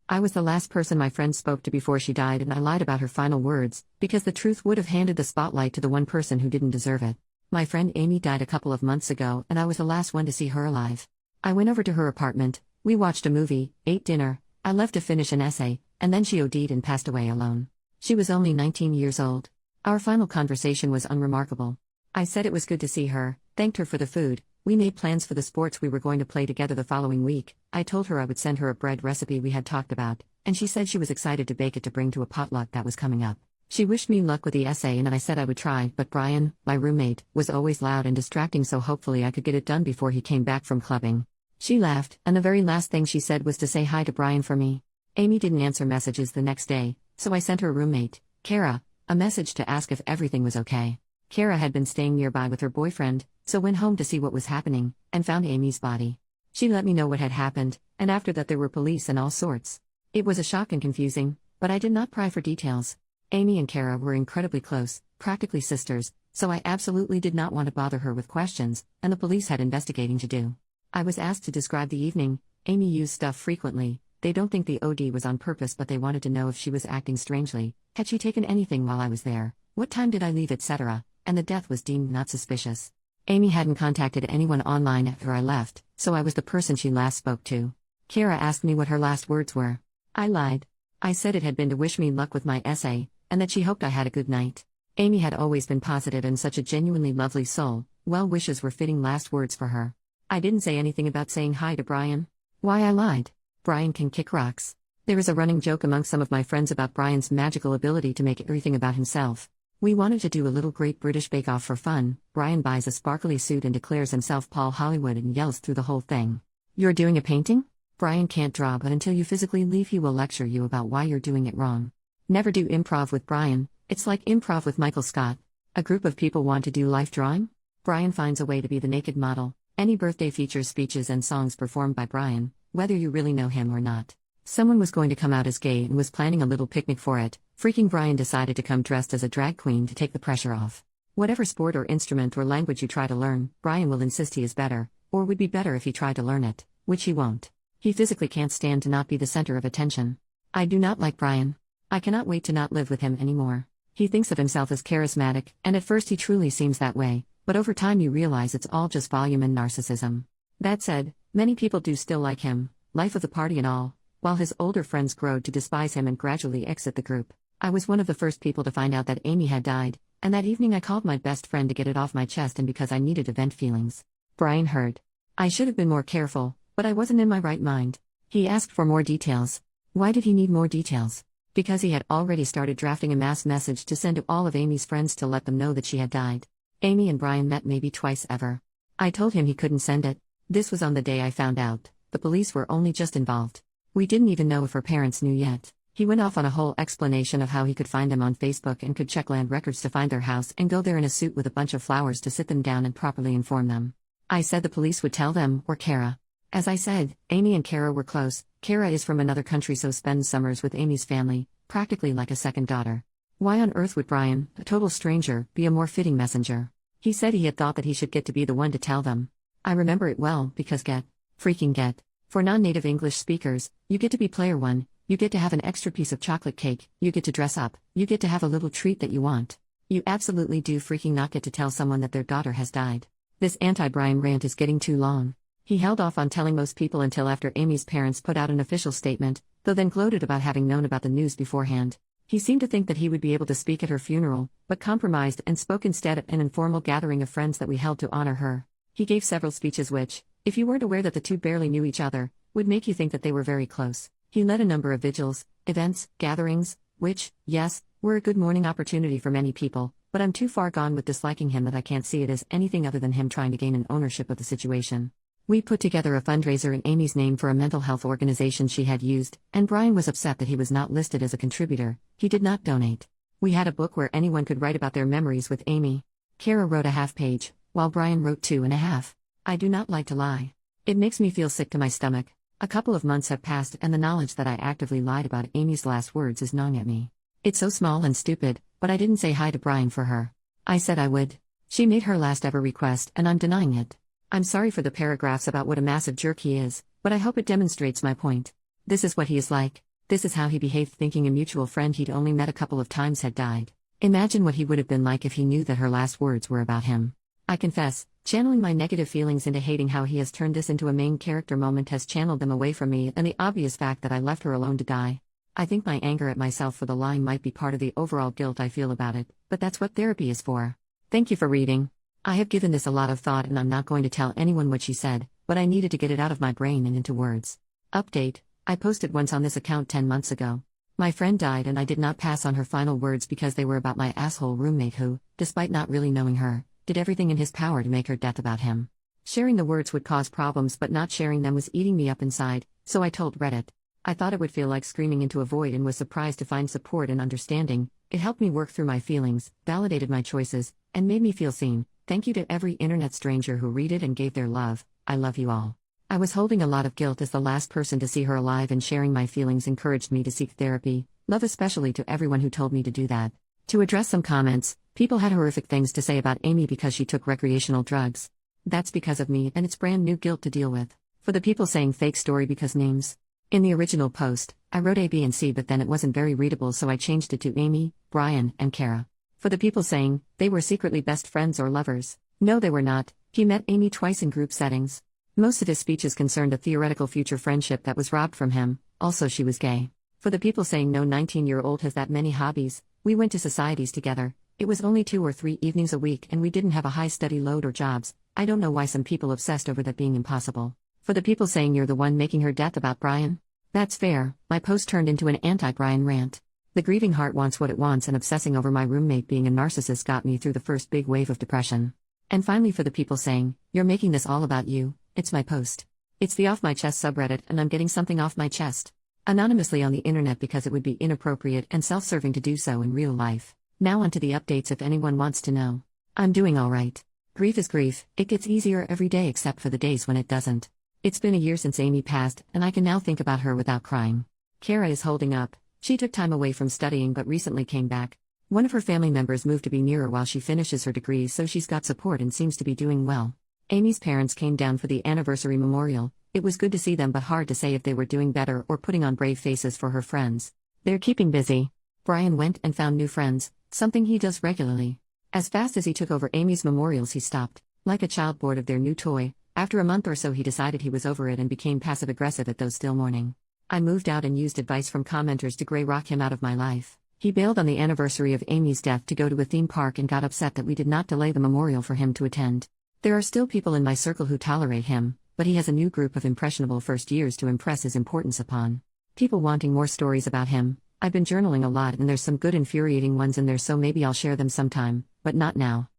I was the last person my friend spoke to before she died, and I lied about her final words, because the truth would have handed the spotlight to the one person who didn't deserve it. My friend Amy died a couple of months ago, and I was the last one to see her alive. I went over to her apartment, we watched a movie, ate dinner, I left to finish an essay, and then she OD'd and passed away alone. She was only 19 years old. Our final conversation was unremarkable. I said it was good to see her, thanked her for the food, we made plans for the sports we were going to play together the following week. I told her I would send her a bread recipe we had talked about, and she said she was excited to bake it to bring to a potluck that was coming up. She wished me luck with the essay and I said I would try, but Brian, my roommate, was always loud and distracting, so hopefully I could get it done before he came back from clubbing. She laughed, and the very last thing she said was to say hi to Brian for me. Amy didn't answer messages the next day, so I sent her roommate, Kara, a message to ask if everything was okay. Kara had been staying nearby with her boyfriend, so went home to see what was happening, and found Amy's body. She let me know what had happened, and after that there were police and all sorts. It was a shock and confusing, but I did not pry for details. Amy and Kara were incredibly close, practically sisters, so I absolutely did not want to bother her with questions, and the police had investigating to do. I was asked to describe the evening. Amy used stuff frequently. They don't think the OD was on purpose, but they wanted to know if she was acting strangely. Had she taken anything while I was there? What time did I leave, etc.? And the death was deemed not suspicious. Amy hadn't contacted anyone online after I left, so I was the person she last spoke to. Kara asked me what her last words were. I lied. I said it had been to wish me luck with my essay, and that she hoped I had a good night. Amy had always been positive and such a genuinely lovely soul. Well wishes were fitting last words for her. I didn't say anything about saying hi to Brian. Why I lied? Brian can kick rocks. There is a running joke among some of my friends about Brian's magical ability to make everything about himself. We wanted to do a little Great British Bake Off for fun. Brian buys a sparkly suit and declares himself Paul Hollywood and yells through the whole thing. You're doing a painting? Brian can't draw, but until you physically leave he will lecture you about why you're doing it wrong. Never do improv with Brian. It's like improv with Michael Scott. A group of people want to do life drawing? Brian finds a way to be the naked model. Any birthday features speeches and songs performed by Brian, whether you really know him or not. Someone was going to come out as gay and was planning a little picnic for it. Freaking Brian decided to come dressed as a drag queen to take the pressure off. Whatever sport or instrument or language you try to learn, Brian will insist he is better, or would be better if he tried to learn it, which he won't. He physically can't stand to not be the center of attention. I do not like Brian. I cannot wait to not live with him anymore. He thinks of himself as charismatic, and at first he truly seems that way, but over time you realize it's all just volume and narcissism. That said, many people do still like him, life of the party and all, while his older friends grow to despise him and gradually exit the group. I was one of the first people to find out that Amy had died, and that evening I called my best friend to get it off my chest, and because I needed to vent feelings. Brian heard. I should have been more careful, but I wasn't in my right mind. He asked for more details. Why did he need more details? Because he had already started drafting a mass message to send to all of Amy's friends to let them know that she had died. Amy and Brian met maybe twice ever. I told him he couldn't send it. This was on the day I found out. The police were only just involved. We didn't even know if her parents knew yet. He went off on a whole explanation of how he could find them on Facebook and could check land records to find their house and go there in a suit with a bunch of flowers to sit them down and properly inform them. I said the police would tell them, or Kara. As I said, Amy and Kara were close. Kara is from another country, so spends summers with Amy's family, practically like a second daughter. Why on earth would Brian, a total stranger, be a more fitting messenger? He said he had thought that he should get to be the one to tell them. I remember it well, because freaking get. For non-native English speakers, you get to be player one, you get to have an extra piece of chocolate cake, you get to dress up, you get to have a little treat that you want. You absolutely do freaking not get to tell someone that their daughter has died. This anti-Brian rant is getting too long. He held off on telling most people until after Amy's parents put out an official statement, though then gloated about having known about the news beforehand. He seemed to think that he would be able to speak at her funeral, but compromised and spoke instead at an informal gathering of friends that we held to honor her. He gave several speeches which, if you weren't aware that the two barely knew each other, would make you think that they were very close. He led a number of vigils, events, gatherings, which, yes, were a good morning opportunity for many people, but I'm too far gone with disliking him that I can't see it as anything other than him trying to gain an ownership of the situation. We put together a fundraiser in Amy's name for a mental health organization she had used, and Brian was upset that he was not listed as a contributor. He did not donate. We had a book where anyone could write about their memories with Amy. Kara wrote a half page, while Brian wrote 2.5. I do not like to lie. It makes me feel sick to my stomach. A couple of months have passed and the knowledge that I actively lied about Amy's last words is gnawing at me. It's so small and stupid, but I didn't say hi to Brian for her. I said I would. She made her last ever request and I'm denying it. I'm sorry for the paragraphs about what a massive jerk he is, but I hope it demonstrates my point. This is what he is like. This is how he behaved, thinking a mutual friend he'd only met a couple of times had died. Imagine what he would have been like if he knew that her last words were about him. I confess, channeling my negative feelings into hating how he has turned this into a main character moment has channeled them away from me and the obvious fact that I left her alone to die. I think my anger at myself for the lying might be part of the overall guilt I feel about it, but that's what therapy is for. Thank you for reading. I have given this a lot of thought and I'm not going to tell anyone what she said, but I needed to get it out of my brain and into words. Update: I posted once on this account 10 months ago. My friend died and I did not pass on her final words because they were about my asshole roommate who, despite not really knowing her, did everything in his power to make her death about him. Sharing the words would cause problems, but not sharing them was eating me up inside, so I told Reddit. I thought it would feel like screaming into a void and was surprised to find support and understanding. It helped me work through my feelings, validated my choices, and made me feel seen. Thank you to every internet stranger who read it and gave their love. I love you all. I was holding a lot of guilt as the last person to see her alive, and sharing my feelings encouraged me to seek therapy. Love especially to everyone who told me to do that. To address some comments, people had horrific things to say about Amy because she took recreational drugs. That's because of me, and it's brand new guilt to deal with. For the people saying fake story because names. In the original post, I wrote A, B, and C, but then it wasn't very readable, so I changed it to Amy, Brian, and Kara. For the people saying they were secretly best friends or lovers. No, they were not. He met Amy twice in group settings. Most of his speeches concerned a theoretical future friendship that was robbed from him. Also, she was gay. For the people saying no 19-year-old has that many hobbies, we went to societies together. It was only 2 or 3 evenings a week and we didn't have a high study load or jobs. I don't know why some people obsessed over that being impossible. For the people saying you're the one making her death about Brian. That's fair. My post turned into an anti-Brian rant. The grieving heart wants what it wants, and obsessing over my roommate being a narcissist got me through the first big wave of depression. And finally, for the people saying, you're making this all about you, it's my post. It's the Off My Chest subreddit and I'm getting something off my chest. Anonymously on the internet because it would be inappropriate and self-serving to do so in real life. Now onto the updates if anyone wants to know. I'm doing alright. Grief is grief, it gets easier every day except for the days when it doesn't. It's been a year since Amy passed, and I can now think about her without crying. Kara is holding up. She took time away from studying but recently came back. One of her family members moved to be near her while she finishes her degree, so she's got support and seems to be doing well. Amy's parents came down for the anniversary memorial. It was good to see them, but hard to say if they were doing better or putting on brave faces for her friends. They're keeping busy. Brian went and found new friends, something he does regularly. As fast as he took over Amy's memorials, he stopped, like a child bored of their new toy. After a month or so he decided he was over it and became passive-aggressive at those still mourning. I moved out and used advice from commenters to grey rock him out of my life. He bailed on the anniversary of Amy's death to go to a theme park and got upset that we did not delay the memorial for him to attend. There are still people in my circle who tolerate him, but he has a new group of impressionable first years to impress his importance upon. People wanting more stories about him. I've been journaling a lot and there's some good infuriating ones in there, so maybe I'll share them sometime, but not now.